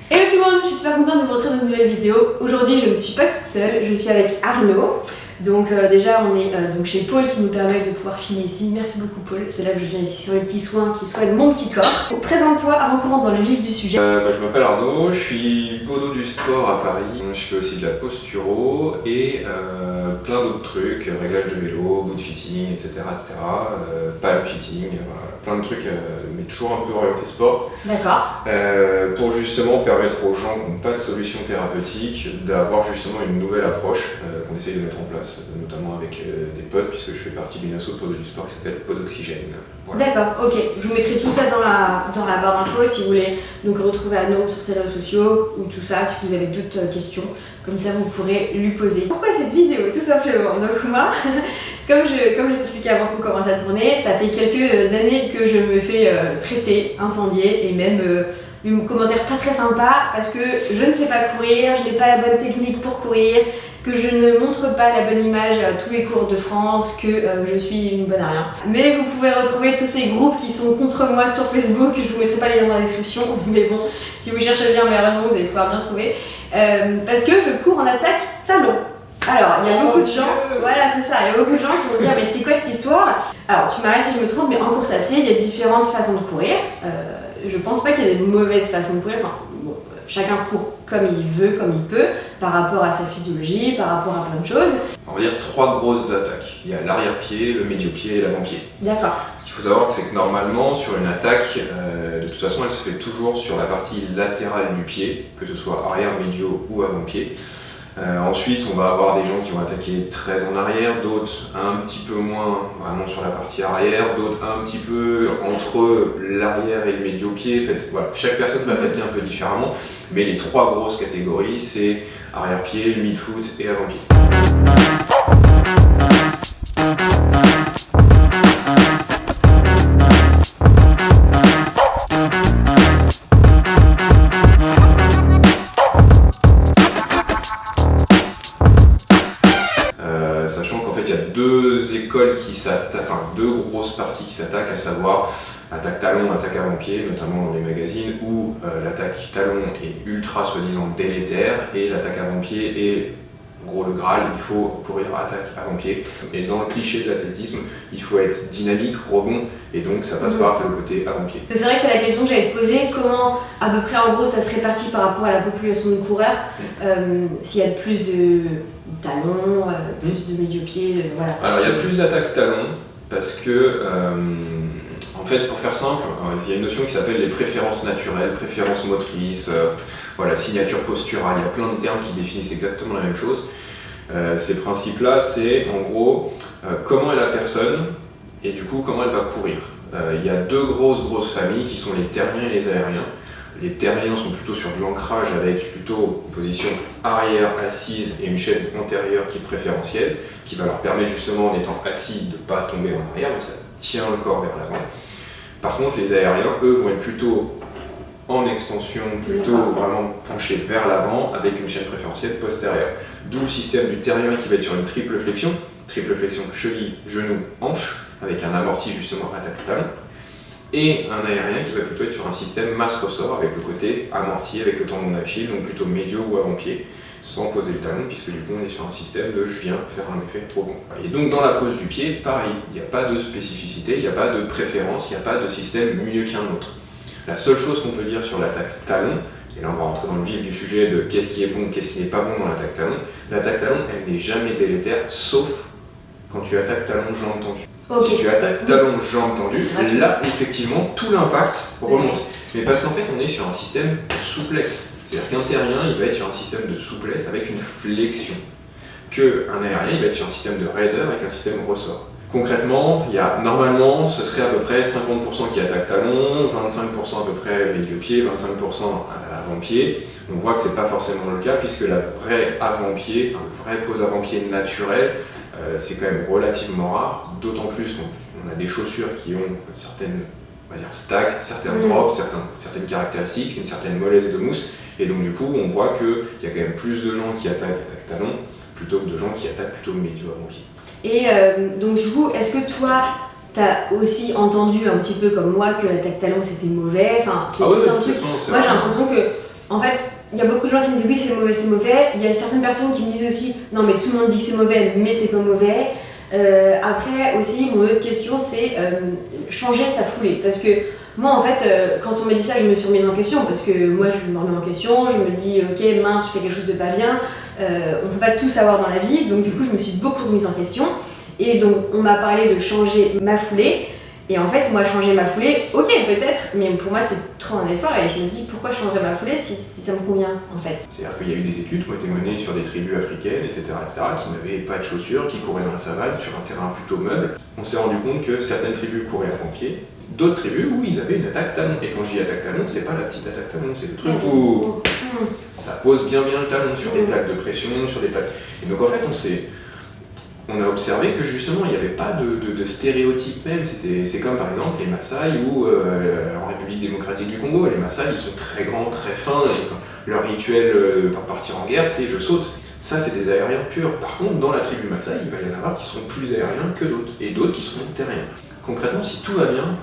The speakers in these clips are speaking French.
Hello tout le monde, je suis super contente de vous retrouver dans une nouvelle vidéo. Aujourd'hui je ne suis pas toute seule, je suis avec Arnaud. Donc déjà on est donc chez Paul qui nous permet de pouvoir filmer ici. Merci beaucoup Paul, c'est là que je viens ici faire un petit soin qui soigne mon petit corps. Présente-toi avant qu'on rentre dans le vif du sujet. Je m'appelle Arnaud, je suis podo du sport à Paris. Je fais aussi de la posturo et plein d'autres trucs, réglage de vélo, boot fitting, etc. Palm fitting, voilà, plein de trucs mais toujours un peu orienté sport. D'accord. Pour justement permettre aux gens qui n'ont pas de solution thérapeutique d'avoir justement une nouvelle approche qu'on essaye de mettre en place, notamment avec des potes, puisque je fais partie d'une asso podo du sport qui s'appelle Podoxygène. Voilà. D'accord, ok. Je vous mettrai tout ça dans la barre info si vous voulez donc retrouver Arnaud sur ses réseaux sociaux ou tout ça, si vous avez d'autres questions. Comme ça vous pourrez lui poser. Pourquoi cette vidéo? Tout simplement. Donc moi, comme je t'expliquais avant qu'on commence à tourner, ça fait quelques années que je me fais traiter, incendier et même des commentaires pas très sympas parce que je ne sais pas courir, je n'ai pas la bonne technique pour courir, que je ne montre pas la bonne image à tous les cours de France, que je suis une bonne à rien. Mais vous pouvez retrouver tous ces groupes qui sont contre moi sur Facebook, je vous mettrai pas les liens dans la description, mais bon, si vous cherchez bien, malheureusement vous allez pouvoir bien trouver. Parce que je cours en attaque talon. Alors, il y a beaucoup de gens, voilà c'est ça, il y a beaucoup de gens qui vont se dire mais c'est quoi cette histoire? Alors tu m'arrêtes si je me trompe, mais en course à pied, il y a différentes façons de courir. Je pense pas qu'il y ait des mauvaises façons de courir, enfin bon, chacun court comme il veut, comme il peut, par rapport à sa physiologie, par rapport à plein de choses. On va dire trois grosses attaques. Il y a l'arrière-pied, le médio-pied et l'avant-pied. D'accord. Ce qu'il faut savoir, c'est que normalement, sur une attaque, de toute façon, elle se fait toujours sur la partie latérale du pied, que ce soit arrière, médio ou avant-pied. Ensuite, on va avoir des gens qui vont attaquer très en arrière, d'autres un petit peu moins vraiment sur la partie arrière, d'autres un petit peu entre l'arrière et le médio-pied. En fait, voilà, chaque personne va attaquer un peu différemment, mais les trois grosses catégories, c'est arrière-pied, mid-foot et avant-pied. Sachant qu'en fait il y a deux écoles qui s'attaquent, enfin deux grosses parties qui s'attaquent, à savoir attaque talon, attaque avant-pied, notamment dans les magazines où l'attaque talon est ultra soi-disant délétère et l'attaque avant-pied est en gros le Graal, il faut courir attaque avant-pied. Et dans le cliché de l'athlétisme, il faut être dynamique, rebond, et donc ça passe par le côté avant-pied. C'est vrai que c'est la question que j'allais te poser, comment à peu près en gros ça se répartit par rapport à la population de coureurs, s'il y a plus de talons, plus de médio-pied, voilà. Alors il y a plus d'attaque talon parce que en fait, pour faire simple, il y a une notion qui s'appelle les préférences naturelles, préférences motrices, voilà, signature posturale, il y a plein de termes qui définissent exactement la même chose. Ces principes-là, c'est en gros comment est la personne et du coup comment elle va courir. Il y a deux grosses familles qui sont les terriens et les aériens. Les terriens sont plutôt sur de l'ancrage avec plutôt une position arrière assise et une chaîne antérieure qui est préférentielle, qui va leur permettre justement en étant assis de ne pas tomber en arrière, donc ça tient le corps vers l'avant. Par contre, les aériens, eux, vont être plutôt en extension, plutôt vraiment penchés vers l'avant avec une chaîne préférentielle postérieure. D'où le système du terrien qui va être sur une triple flexion cheville, genou, hanche, avec un amorti justement attaque talon. Et un aérien qui va plutôt être sur un système masse-ressort avec le côté amorti avec le tendon d'Achille, donc plutôt médio ou avant-pied, sans poser le talon, puisque du coup on est sur un système de je viens faire un effet rebond. Et donc dans la pose du pied, pareil, il n'y a pas de spécificité, il n'y a pas de préférence, il n'y a pas de système mieux qu'un autre. La seule chose qu'on peut dire sur l'attaque talon, et là on va rentrer dans le vif du sujet de qu'est-ce qui est bon, qu'est-ce qui n'est pas bon dans l'attaque talon, elle n'est jamais délétère, sauf quand tu attaques talon jambe tendue. Okay. Si tu attaques talon jambe tendue, là effectivement tout l'impact remonte. Mais parce qu'en fait on est sur un système de souplesse. C'est-à-dire qu'un terrien il va être sur un système de souplesse avec une flexion. Qu'un aérien il va être sur un système de raideur avec un système ressort. Concrètement, il y a, normalement ce serait à peu près 50% qui attaquent talon, 25% à peu près médio-pied, 25% avant-pied. On voit que c'est pas forcément le cas puisque la vraie avant-pied, la vraie pose avant-pied naturelle, c'est quand même relativement rare, d'autant plus qu'on a des chaussures qui ont certaines, on va dire, stacks, certains drops, certaines caractéristiques, une certaine mollesse de mousse, et donc du coup on voit qu'il y a quand même plus de gens qui attaquent talon plutôt que de gens qui attaquent plutôt médio avant-pied. Et donc du coup, est-ce que toi, t'as aussi entendu un petit peu comme moi que l'attaque talon c'était mauvais, enfin c'est tout un truc. Moi j'ai l'impression que En fait, il y a beaucoup de gens qui me disent oui c'est mauvais, c'est mauvais. Il y a certaines personnes qui me disent aussi non mais tout le monde dit que c'est mauvais, mais c'est pas mauvais. Après aussi, mon autre question c'est changer sa foulée. Parce que moi en fait, quand on m'a dit ça, je me suis remise en question. Parce que moi je me remets en question, je me dis ok mince, je fais quelque chose de pas bien. On peut pas tout savoir dans la vie, donc du coup je me suis beaucoup remise en question. Et donc on m'a parlé de changer ma foulée. Et en fait, moi, changer ma foulée, ok, peut-être, mais pour moi, c'est trop un effort. Et je me dis, pourquoi changer ma foulée si ça me convient, en fait? C'est-à-dire qu'il y a eu des études qui ont été menées sur des tribus africaines, etc., qui n'avaient pas de chaussures, qui couraient dans la savane, sur un terrain plutôt meuble. On s'est rendu compte que certaines tribus couraient à pied, d'autres tribus où ils avaient une attaque talon. Et quand je dis attaque talon, c'est pas la petite attaque talon, c'est le truc où ça pose bien le talon sur des plaques de pression, sur des plaques. Et donc en fait, on a observé que justement il n'y avait pas de stéréotypes même, c'est comme par exemple les Maasai ou en République démocratique du Congo, les Maasai ils sont très grands, très fins, et leur rituel pour partir en guerre c'est je saute. Ça c'est des aériens purs. Par contre dans la tribu Maasai il va y en avoir qui sont plus aériens que d'autres, et d'autres qui sont terriens. Concrètement si tout va bien,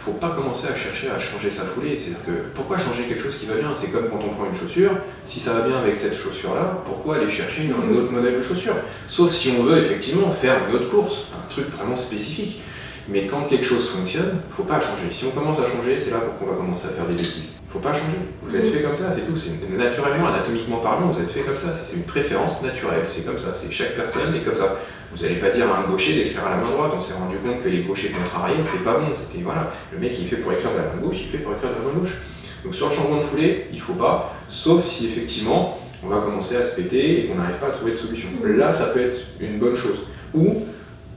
faut pas commencer à chercher à changer sa foulée. C'est-à-dire que pourquoi changer quelque chose qui va bien? C'est comme quand on prend une chaussure, si ça va bien avec cette chaussure-là, pourquoi aller chercher un autre modèle de chaussure? Sauf si on veut effectivement faire une autre course, un truc vraiment spécifique. Mais quand quelque chose fonctionne, faut pas changer. Si on commence à changer, c'est là qu'on va commencer à faire des bêtises. Faut pas changer. Vous êtes fait comme ça, c'est tout. Naturellement, anatomiquement parlant, vous êtes fait comme ça. C'est une préférence naturelle. C'est comme ça. C'est chaque personne est comme ça. Vous n'allez pas dire à un gaucher d'écrire à la main droite. On s'est rendu compte que les gauchers contrariés, c'était pas bon. C'était voilà, le mec il fait pour écrire de la main gauche, il fait pour écrire de la main gauche. Donc sur le changement de foulée, il faut pas, sauf si effectivement on va commencer à se péter et qu'on n'arrive pas à trouver de solution. Là, ça peut être une bonne chose. Ou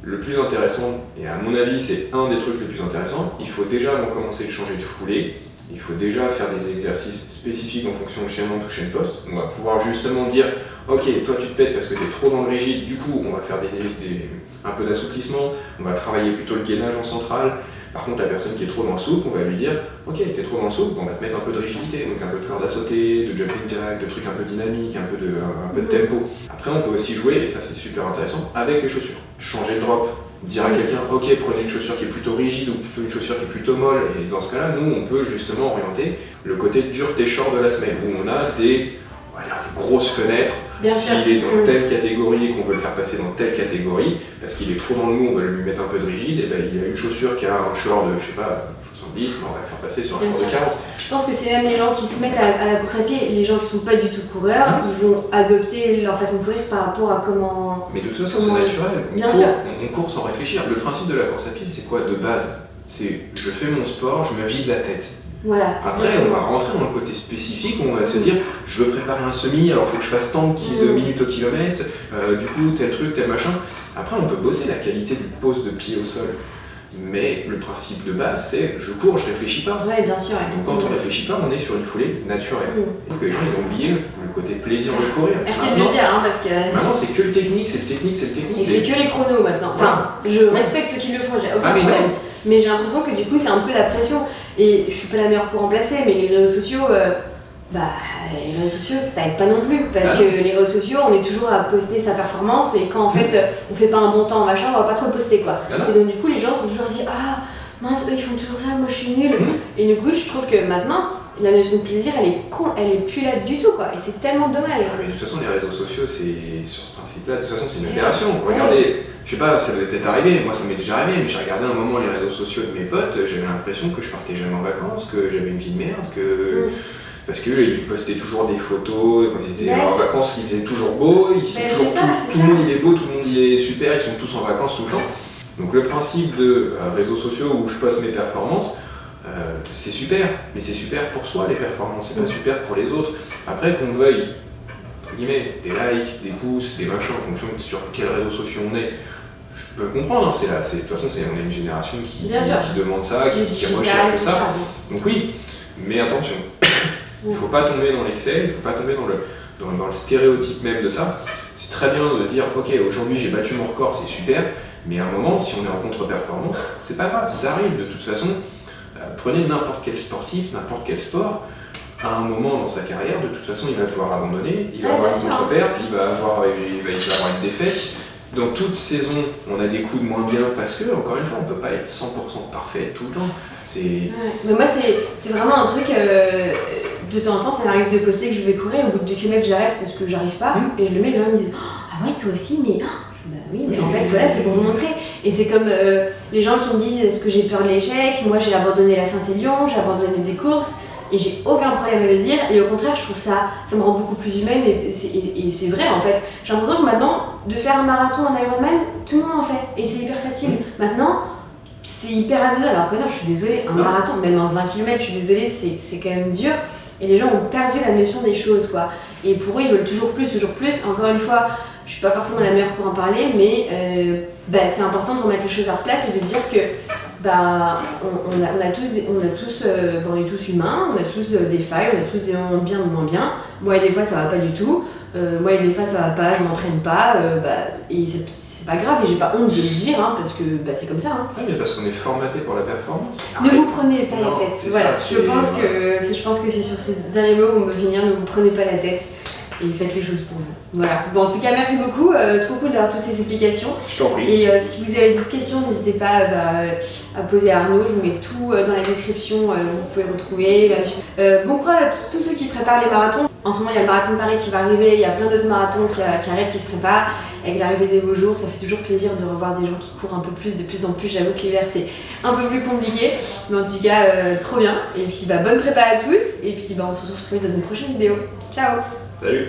le plus intéressant, et à mon avis c'est un des trucs les plus intéressants, il faut déjà avant de commencer de changer de foulée, il faut déjà faire des exercices spécifiques en fonction de chaîne monte ou chaîne poste. On va pouvoir justement dire ok, toi tu te pètes parce que tu es trop dans le rigide, du coup on va faire un peu d'assouplissement, on va travailler plutôt le gainage en centrale. Par contre la personne qui est trop dans le souple, on va lui dire ok, tu es trop dans le souple, on va te mettre un peu de rigidité, donc un peu de corde à sauter, de jumping jack, de trucs un peu dynamiques, un peu de tempo. Après on peut aussi jouer, et ça c'est super intéressant, avec les chaussures. Changer le drop, dire à quelqu'un ok, prenez une chaussure qui est plutôt rigide ou plutôt une chaussure qui est plutôt molle, et dans ce cas là nous on peut justement orienter le côté dureté short de la semelle où on a des grosses fenêtres. S'il est dans telle catégorie et qu'on veut le faire passer dans telle catégorie, parce qu'il est trop dans le mou, on veut lui mettre un peu de rigide, et ben il y a une chaussure qui a un short de, je sais pas, 70, on va le faire passer sur un short de 40. Je pense que c'est même les gens qui se mettent à la course à pied, les gens qui sont pas du tout coureurs, ils vont adopter leur façon de courir par rapport à comment... Mais de toute façon, c'est naturel. On court sans réfléchir. Le principe de la course à pied, c'est quoi de base? C'est je fais mon sport, je me vide la tête. Voilà. Après, on va rentrer dans le côté spécifique où on va se dire je veux préparer un semi, alors il faut que je fasse tant de minutes au kilomètre, du coup tel truc, tel machin. Après, on peut bosser la qualité du pose de pied au sol. Mais le principe de base, c'est je cours, je réfléchis pas. Ouais, bien sûr. Donc quand on réfléchit pas, on est sur une foulée naturelle. Donc les gens, ils ont oublié le côté plaisir de courir. Merci de le dire, hein, parce que... Maintenant, c'est que le technique, c'est le technique, c'est le technique. Et c'est que les chronos maintenant. Enfin, je respecte ceux qui le font, j'ai aucun problème. Mais j'ai l'impression que du coup, c'est un peu la pression. Et je suis pas la meilleure pour remplacer, mais les réseaux sociaux... les réseaux sociaux ça aide pas non plus parce que les réseaux sociaux on est toujours à poster sa performance et quand en fait on fait pas un bon temps machin on va pas trop poster quoi. Et donc du coup les gens sont toujours à dire ah mince eux ils font toujours ça moi je suis nulle. Et du coup je trouve que maintenant la notion de plaisir elle est plus là du tout quoi et c'est tellement dommage. Mais de toute façon les réseaux sociaux c'est sur ce principe là de toute façon c'est une aberration. Regardez, je sais pas ça doit peut-être arriver, moi ça m'est déjà arrivé mais j'ai regardé un moment les réseaux sociaux de mes potes, j'avais l'impression que je partais jamais en vacances, que j'avais une vie de merde, que... Parce qu'ils postaient toujours des photos, quand ils étaient en vacances, il faisait toujours beau, tout le monde il est beau, tout le monde il est super, ils sont tous en vacances tout le temps. Donc le principe de réseaux sociaux où je poste mes performances, c'est super, mais c'est super pour soi les performances, c'est pas super pour les autres. Après qu'on veuille, entre guillemets, des likes, des pouces, des machins en fonction de sur quels réseaux sociaux on est, je peux comprendre, hein, de toute façon on est une génération qui demande ça, qui recherche ça. Donc oui, mais attention. Il ne faut pas tomber dans l'excès, il ne faut pas tomber dans le stéréotype même de ça. C'est très bien de dire ok aujourd'hui j'ai battu mon record, c'est super, mais à un moment si on est en contre-performance, c'est pas grave, ça arrive de toute façon. Prenez n'importe quel sportif, n'importe quel sport, à un moment dans sa carrière, de toute façon il va devoir abandonner, il va avoir une contre-perf, il va avoir une défaite. Dans toute saison, on a des coups de moins bien parce que, encore une fois, on ne peut pas être 100% parfait tout le temps. Mais moi, c'est vraiment un truc de temps en temps, ça m'arrive de poster que je vais courir, au bout de 2 km, j'arrête parce que j'arrive pas, et je le mets, les gens me disent ah ouais, toi aussi, mais. Bah oui, mais en fait, voilà, c'est pour vous montrer. Et c'est comme les gens qui me disent est-ce que j'ai peur de l'échec? Moi, j'ai abandonné la Saint-Élion, j'ai abandonné des courses, et j'ai aucun problème à le dire. Et au contraire, je trouve ça me rend beaucoup plus humaine, et c'est vrai en fait. J'ai l'impression que maintenant, de faire un marathon en Ironman, tout le monde en fait, et c'est hyper facile. Maintenant, c'est hyper anodin, alors que non, je suis désolée, un marathon, même en 20 km, je suis désolée, c'est quand même dur. Et les gens ont perdu la notion des choses, quoi. Et pour eux, ils veulent toujours plus, toujours plus. Encore une fois, je suis pas forcément la meilleure pour en parler, mais c'est important de remettre les choses à leur place et de dire que on est tous humains, on a tous des failles, on a tous des moments bien ou moins bien. Moi, des fois, ça va pas du tout. Moi, des fois, ça va pas, je m'entraîne pas. Et c'est pas grave, et j'ai pas honte de le dire, hein, parce que c'est comme ça. Hein. Oui, mais parce qu'on est formaté pour la performance. Ne vous prenez pas la tête. Voilà, je pense que c'est sur ces derniers mots qu'on peut finir. Ne vous prenez pas la tête. Et faites les choses pour vous. Voilà. Bon, en tout cas, merci beaucoup. Trop cool d'avoir toutes ces explications. Je t'en prie. Et si vous avez d'autres questions, n'hésitez pas à poser à Arnaud. Je vous mets tout dans la description. Vous pouvez le retrouver. Bon courage à tous ceux qui préparent les marathons. En ce moment, il y a le marathon de Paris qui va arriver. Il y a plein d'autres marathons qui arrivent, qui se préparent. Avec l'arrivée des beaux jours, ça fait toujours plaisir de revoir des gens qui courent un peu plus, de plus en plus. J'avoue que l'hiver, c'est un peu plus compliqué. Mais en tout cas, trop bien. Et puis, bonne prépa à tous. Et puis, on se retrouve très vite dans une prochaine vidéo. Ciao! Salut!